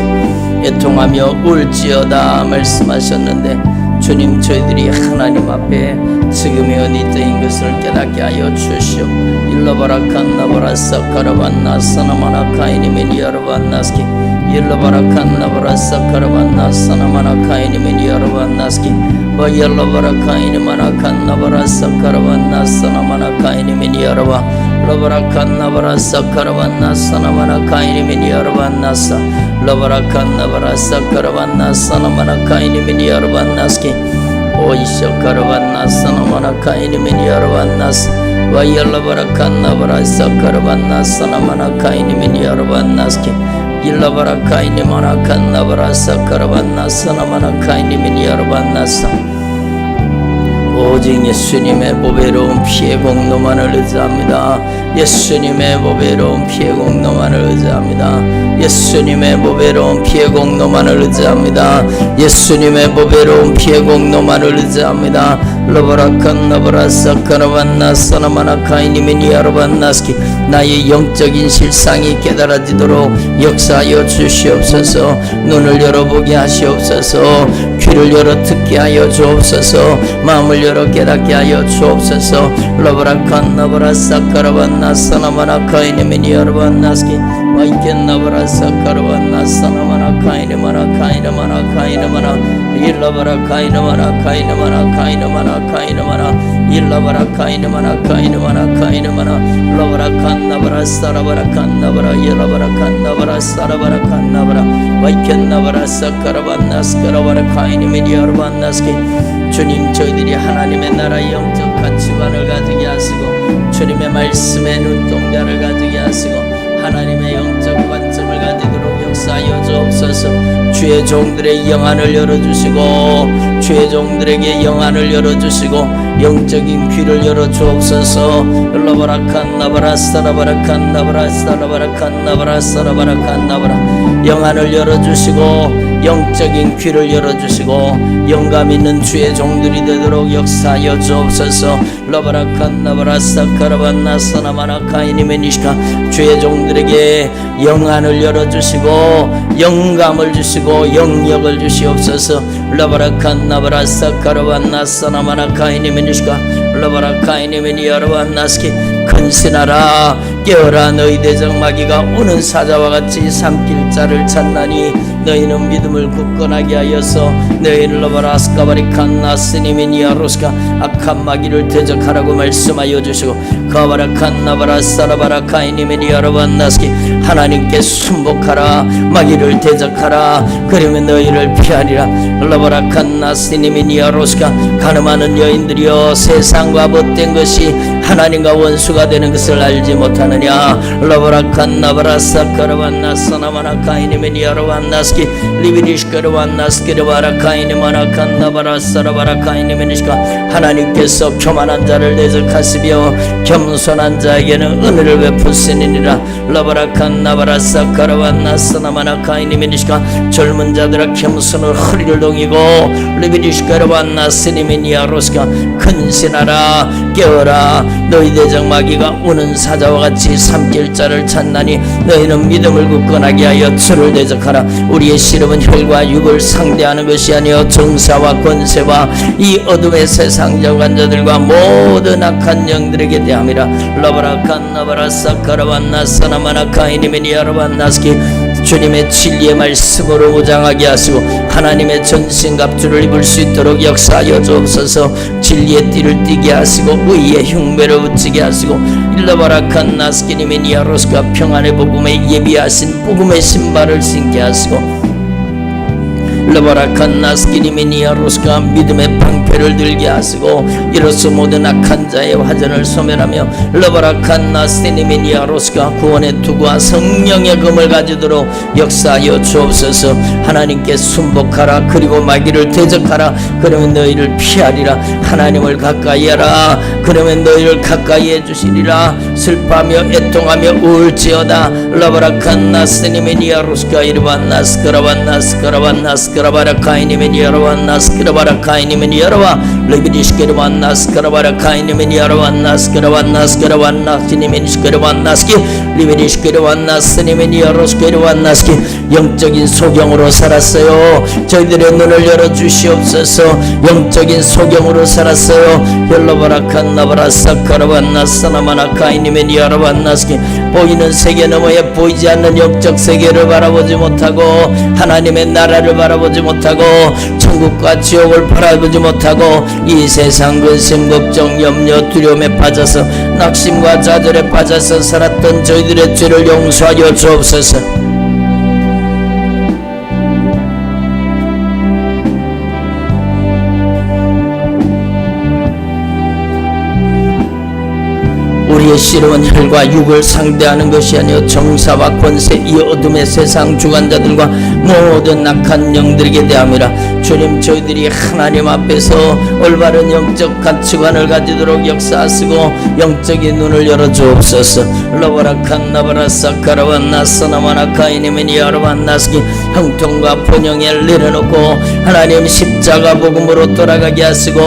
애통하며 울지어다 말씀하셨는데 주님, 저희들이 하나님 앞에 지금의 은이 뜨인 것을 깨닫게 하여 주시오. 일라바라칸 나바라사 카라반나 사나마나 카이니미니 야로반나스기 일라바라칸 나바라사 카라반나 사나마나 카이니미니 야로반나스기 일라바라카이니마나칸 나바라사 카라반나 사나마나 카이니미니 야로바 라바라칸 나바라사 카라반나 사나마나 카이니미니 야로반나사 라바라칸 나바라사 카라반나 사나마나 카이니미니 야로반나스기 오이쇼 카라반나 사나마나 카이니미니 야로반나사 와이알라바라칸 나바라사 카라반나 사나마나 카이니미니 야로반나스기 일라바라카이니마나칸 나바라사 카라반나 사나마나 카이니미니 야로반나사 오직 예수님의 보배로운 피의 공로만을 의지합니다. 예수님의 보배로운 피의 공로만을 의지합니다. 예수님의 보배로운 피의 공로만을 의지합니다. 예수님의 보배로운 피의 공로만을 의지합니다. 라바라칸 나바라사 카라반나 사나마나 카이니미니 야로반나스키 나의 영적인 실상이 깨달아지도록 역사하여 주시옵소서. 눈을 열어보게 하시옵소서. 귀를 열어 듣게 하여 주옵소서. 마음을 열어 깨닫게 하여 주옵소서. 라바라칸 나바라사 카라반나 사나마나 카이니미니 야로반나스키 와이켄 나바라사 카라반나 사나마나 카이니마나 카이니마나 카이니마나 일라바라 카이니마나 카이니마나 카이니마나 카이니마나 일라바라 카이니마나 카이니마나 카이니마나 라바라칸 나바라사 라바라칸 나바라 일라바라칸 나바라사 라바라칸 나바라 와이켄 나바라사 카라반나스 카라바라 카이니미니 야로반나스키 주님, 저희들이 하나님의 나라의 영적 가치관을 가지게 하시고 주님의 말씀의 눈동자를 가지게 하시고 하나님의 영적 관점을 가지도록 역사하여 주옵소서. 주의 종들의 영안을 열어주시고 주의 종들에게 영안을 열어주시고 영적인 귀를 열어주옵소서. 라바라칸 나바라사라바라칸 나바라사라바라칸 나바라사라바라칸 나바라 영안을 열어주시고 영적인 귀를 열어주시고 영감 있는 주의 종들이 되도록 역사하여 주옵소서. 라바라칸 나바라사 카라반나 사나마나 카이니메니시카 주의 종들에게 영안을 열어주시고 영감을 주시고 영역을 주시옵소서. 라바라칸 나바라사 카라반나 사나마나 카이니메니시카 라바라카이니메니 야로반나스키 근신하라 깨어라 너희 대적 마귀가 오는 사자와 같이 삼킬 자를 찾나니 너희는 믿음을 굳건하게 하여서 너희를 라바라스카바리칸 나스니미니아로스카 악한 마귀를 대적하라고 말씀하여 주시고 가바라칸 나바라사라바라카이니메니 야로반나스키 하나님께 순복하라 마귀를 대적하라 그러면 너희를 피하리라. 라바라칸 나스니미니아로스카 가늠하는 여인들이여 세상과 못된 것이 하나님과 원수가 되는 것을 알지 못하느냐. 라바라칸 나바라사카라반나 사나마나 카이니메니 야로반나스키 리비니시카르반나스키르바라 카이니마나칸 나바라사라바라 카이니메니시카 하나님께서 교만한 자를 대적하시며 겸손한 자에게는 은혜를 베푸시니라. 라바라칸 나바라사카라반나 사나마나 카이니메니시카 젊은 자들아 겸손으로 허리를 동이고 리비니시카르반나 스니미니아로스카 근신하라 깨어라 너희 대적 마귀가 우는 사자와 같이 삼킬 자를 찾나니 너희는 믿음을 굳건하게 하여 주를 대적하라. 우리의 씨름은 혈과 육을 상대하는 것이 아니여 정사와 권세와 이 어둠의 세상적 관자들과 모든 악한 영들에게 대함이라. 라바라칸 나바라사카라반나 사나마나 카이니메니 야로반나스키 주님의 진리의 말씀으로 무장하게 하시고 하나님의 전신갑주를 입을 수 있도록 역사하여 주옵소서. 진리의 띠를 띠게 하시고 의의 흉배를 붙이게 하시고 일라바라칸 나스키니메니아로스가 평안의 복음에 예비하신 복음의 신발을 신게 하시고 라바라칸 나스키니메니아로스가 믿음의 방패 방패를 들게 하시고 이로써 모든 악한 자의 화전을 소멸하며 러바라칸나 스테니미니아로스가 구원의 투구와 성령의 검을 가지도록 역사하여 주옵소서. 하나님께 순복하라. 그리고 마귀를 대적하라. 그러면 너희를 피하리라. 하나님을 가까이 하라. 그러면 너희를 가까이 해주시리라. 슬퍼하며 애통하며 울지어다. 러바라칸나 스테니미니아로스가 이르반나 스크라반나 스크라반나 스크라바라카이니미니아로반나 스크라바라카이니미니아로바 레비디스케르반나 스크라바라카이니미니아로반나 스크라반나 스크라반나 시니미니스케르반나스키 리비디스케르반나 스니미니아로스케르반나스키 영적인 소경으로 살았어요. 저희들의 눈을 열어주시옵소서. 영적인 소경으로 살았어요. 헬로바라칸나바라사카라반나 사나마나카이니미니아로반나스키 보이는 세계 너머에 보이지 않는 영적 세계를 바라보지 못하고 하나님의 나라를 바라보지 못하고 천국과 지옥을 바라보지 못하고 이 세상 근심 걱정 염려 두려움에 빠져서 낙심과 좌절에 빠져서 살았던 저희들의 죄를 용서하여 주옵소서. 우리의 씨름은 혈과 육을 상대하는 것이 아니요 정사와 권세 이 어둠의 세상 주관자들과 모든 악한 영들에게 대함이라. 주님, 저희들이 하나님 앞에서 올바른 영적 가치관을 가지도록 역사하시고 영적인 눈을 열어주옵소서. 러바라칸나바라사카라반나사나마나카이니미니아르반나스키 형통과 번영을 내려놓고 하나님 십자가 복음으로 돌아가게 하시고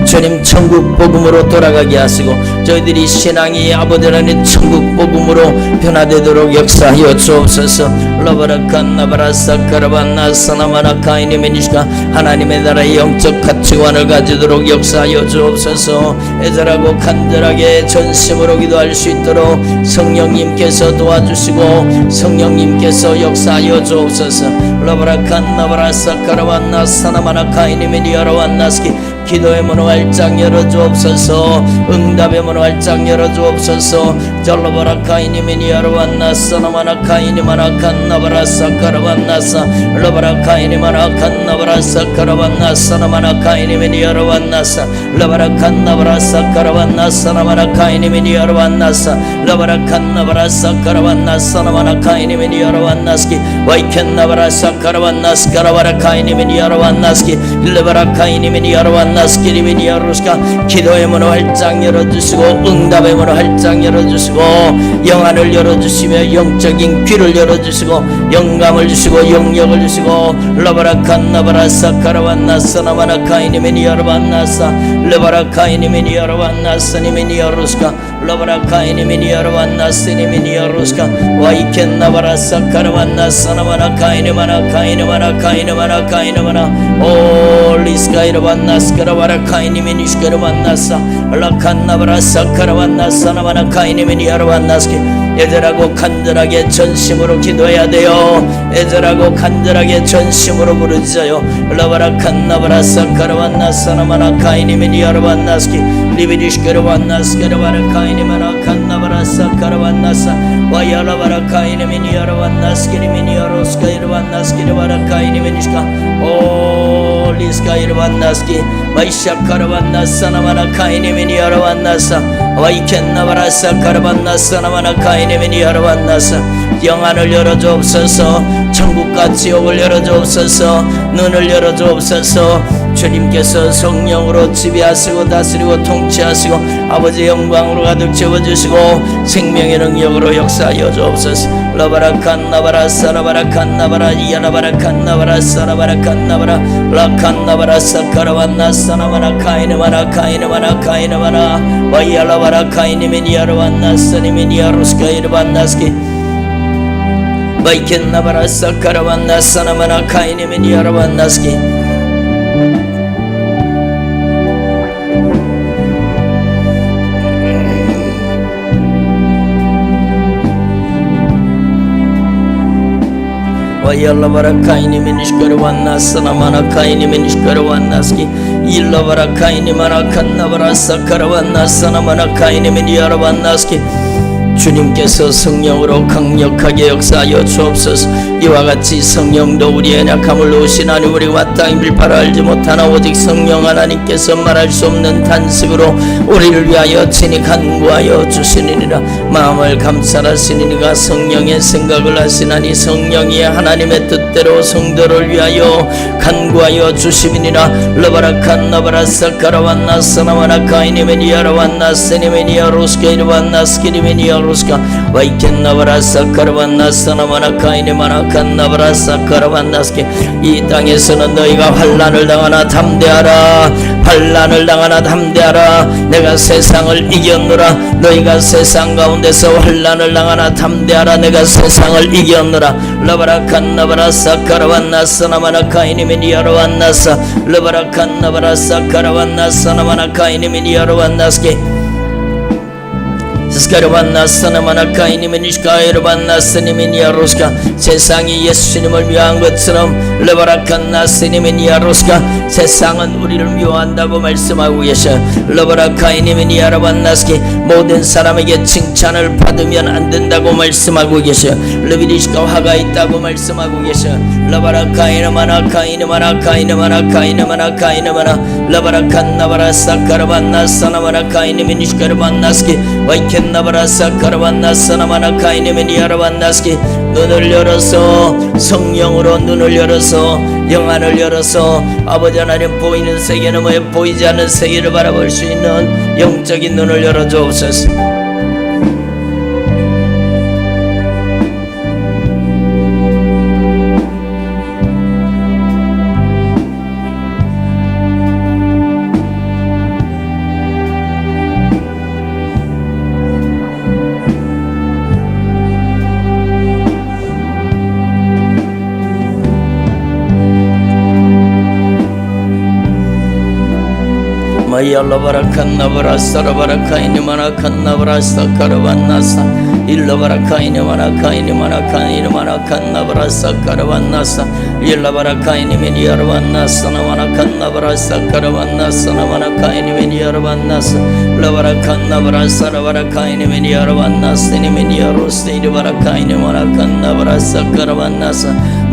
주님 천국 복음으로 돌아가게 하시고 저희들이 신앙이 아버지 하나님 천국 복음으로 변화되도록 역사하여 주옵소서. 러바라칸나바라사카라반나사나마나카이니미니시카 하나님의 나라의 영적 가치관을 가지도록 역사하여 주옵소서. 애절하고 간절하게 전심으로 기도할 수 있도록 성령님께서 도와주시고 성령님께서 역사하여 주옵소서. 러바라칸나바라사카라반나사나마나카이니미니아라반나스키 기도의 문을 활짝 열어주옵소서. 응답의 문을 활짝 열어주옵소서. 절로바라카이니미니아라반나사나마나카이니마나칸나바라사카라반나사 러바라카이니마나칸나바라사카라반나사나마나카이니미니아라반나사 러바라칸나바라사카라반나사나마나카이니미니아라반나사 러바라칸나바라사카라반나사나마나카이니미니아라반나스키 와이켄나바라사카라반나스카라바라카이니미니아라반나스키 일레바라카이니미니아라반나스키 리미니아루스카 기도의 문을 활짝 열어주시고 응답의 문을 활짝 열어주시고 영안을 열어주시며 영적인 귀를 열어주시고 영감을 주시고 영력을 주시고 러바라칸나바라사카라반나사나마나카이니미니아라반나사 레바라카이니미니아라반나사니미니아루스카 러바라카이니미니아라반나스니미니아루스카 와이켄나바라사카라반나사나마나카이니마나카이니마나카이니마나카이니마나 올리스카이라반나스카라바라카이니미니시카라반나사 라칸나바라사카라반나사나마나카이니미니아라반나스키 애절하고 간절하게 전심으로 기도해야 돼요. 애절하고 간절하게 전심으로 부르짖어요. 라바라칸나바라사카라반나사나마나카이니미니아라반나스키 리비디시카라반나스카라바라카이니마나칸나바라사카라반나사 와야라바라카이니미니아라반나스키리미니아로스카이라반나스키리바라카이니미니시카 올리스카이라반나스키 와이샤카라반나사나마나카이니미니아라반나사 와이켄나바라사카라반나사나마나카이니미니아라반나사 영안을 열어주옵소서. 천국과 지옥을 열어주옵소서. 눈을 열어주옵소서. 주님께서 성령으로 지배하시고 다스리고 통치하시고 아버지의 영광으로 가득 채워주시고 생명의 능력으로 역사하여 주옵소서. 라바라칸나바라사라바라칸나바라 이야라바라칸나바라사라바라칸나바라 라칸나바라사카라반나사나마나카이니마나카이니마나카이니마나 와이야라바라카이니미니아라반나사니미니아루스카이르반나스키 와이켄나바라사카라반나사나마나카이니미니아라반나스키 와이알라바라카이니미니시카라반나사나마나카이니미니시카라반나스키 일라바라카이니마나칸나바라사카라반나사나마나카이니미니아라반나스키 주님께서 성령으로 강력하게 역사하여 주옵소서. 이와 같이 성령도 우리의 연약함을 오시나니 우리가 땅 빌파를 알지 못하나 오직 성령 하나님께서 말할 수 없는 탄식으로 우리를 위하여 친히 간구하여 주시느니라. 마음을 감찰하시니가 성령의 생각을 하시나니 성령이 하나님의 뜻대로 성도를 위하여 간구하여 주시니라. 러바라칸 나바라사 카라반나 사나마나 카이니메니아라 완나 세니메니아 로스케이르 완나 스키리메니아 로스카 와이켄 나바라사 카라반나 사나마나 카이니마나 칸 나바라사 카라반나스케. 이 땅에서는 너희가 환난을 당하나 담대하라. 환난을 당하나 담대하라. 내가 세상을 이겼노라. 너희가 세상 가운데서 환난을 당하나 담대하라. 내가 세상을 이겼노라. 러바라칸 나바라사 카라반나 사나마나 카이니메니아라 완나사 러바라칸 나바라사 카라반나 사나마나 카이니메니아라 완나스케 세상이 예수님을 미워한 것처럼 세상은 우리를 미워한다고 말씀하고 계셔. 모든 사람에게 칭찬을 받으면 안 된다고 말씀하고 계셔. 르비리시카 화가 있다고 말씀하고 계셔. 라바라카이나마나 카이나마나 카이나마나 카이나마나 카이나마나 라바라칸 나바라사 카라반나 사나마나 카이니미니시카르반나스키 와이켄 나바라사 카라반나 사나마나 카이니미니아라반나스키. 눈을 열어서 성령으로 눈을 열어서 영안을 열어서 아버지 하나님 보이는 세계 너머에 보이지 않는 세계를 바라볼 수 있는 영적인 눈을 열어주옵소서. 마이알라바라칸나바라사라바라카이니마나칸나바라사카라반나사 일라바라카이니마나카이니마나카이니마나칸나바라사카라반나사 일라바라카이니메니아라반나사나마나칸나바라사카라반나사나마나카이니메니아라반나사 라바라칸나바라사라바라카이니메니아로스테이르바라카이니마나칸나바라사카라반나사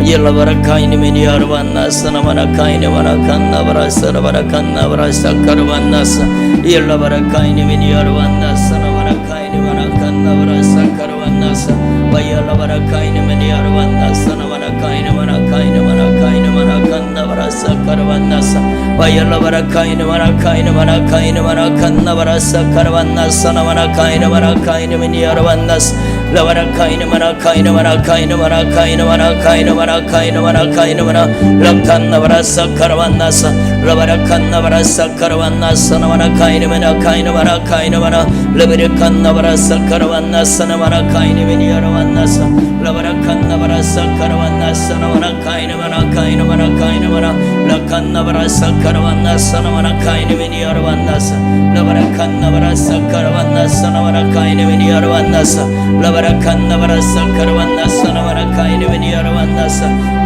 일라바라카이니메니아라반나사나마나카이니마나칸나바라사라바라칸나바라사카라반나사 일라바라카이니메니아라반나사나마나카이니마나칸나바라사카라반나사 와이알라바라카이니메니아라반나사나마나카이니마나카이니마나카이니마나칸나바라사카라반나사 와이알라바라카이니마나카이니마나카이니마나칸나바라사나마나카이니마나카이니메니아라반나사 라바라카이니마나카이니마나카이니마나카이니마나카이니마나카이니마나 라칸나바라사카라반나사 라바라칸나바라사카라반나사나마나카이니마나카이니마나카이니마나 라바라칸나바라사카라반나사나마나카이니메니아라반나사 라바라칸나바라사카라반나사나마나카이니마나카이니마나카이니마나 라칸나바라사카라반나사나마나카이니메니아라반나사 라바라칸나바라사카라반나사나마나카이니메니아라반나사 라바라칸나바라사카라반나사나마나카이니메니아라반나사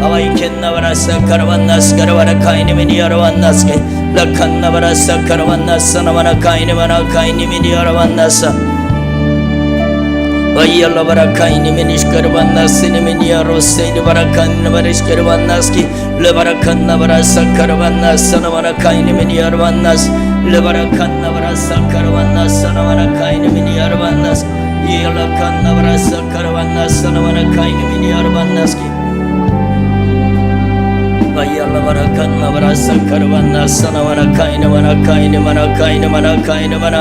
아와이켄나바라사카라반나스카라바라카이니메니아라반나스케 라칸나바라사카라반나사나마나카이니마나카이니메니아라반나사 와이알라바라카이니메니시카라반나스니메니아로세이르바라칸나바리시카라반나스키 레바라칸나바라사카라반나사나마나카이니메니아라반나스 레바라칸나바라사카라반나사나마나카이니메니아라반나스 이알라칸나바라사카라반나사나마나카이니메니아라반나스키 와이알라바라칸나바라사카라반나사나마나카이니마나카이니마나카이니마나카이니마나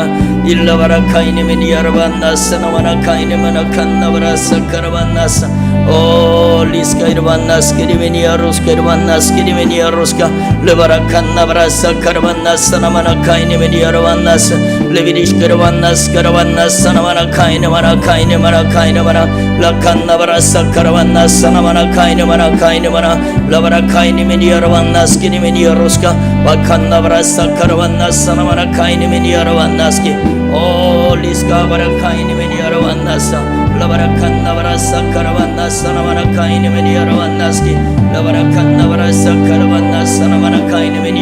일라바라카이니메니아라반나사나마나카이니마나칸나바라사카라반나사 오 리스카이르반나스키리메니아로스카이르반나스키리메니아로스카 레바라칸나바라사카라반나사나마나카이니메니아라반나사 레비리시카라반나스카라반나사나마나카이니마나카이니마나카이니마나 라칸나바라사카라반나사나마나카이니마나카이니마나 라바라카이니메니아라반나스키리메니아로스카 와칸나바라사카라반나사나마나카이니메니아라반나스키 오 리스카바라카이니메니아라반나사 라바라칸나바라사카라반나사나마나카이니메니아라반나스키 라바라칸나바라사카라반나사나마나카이니메니아라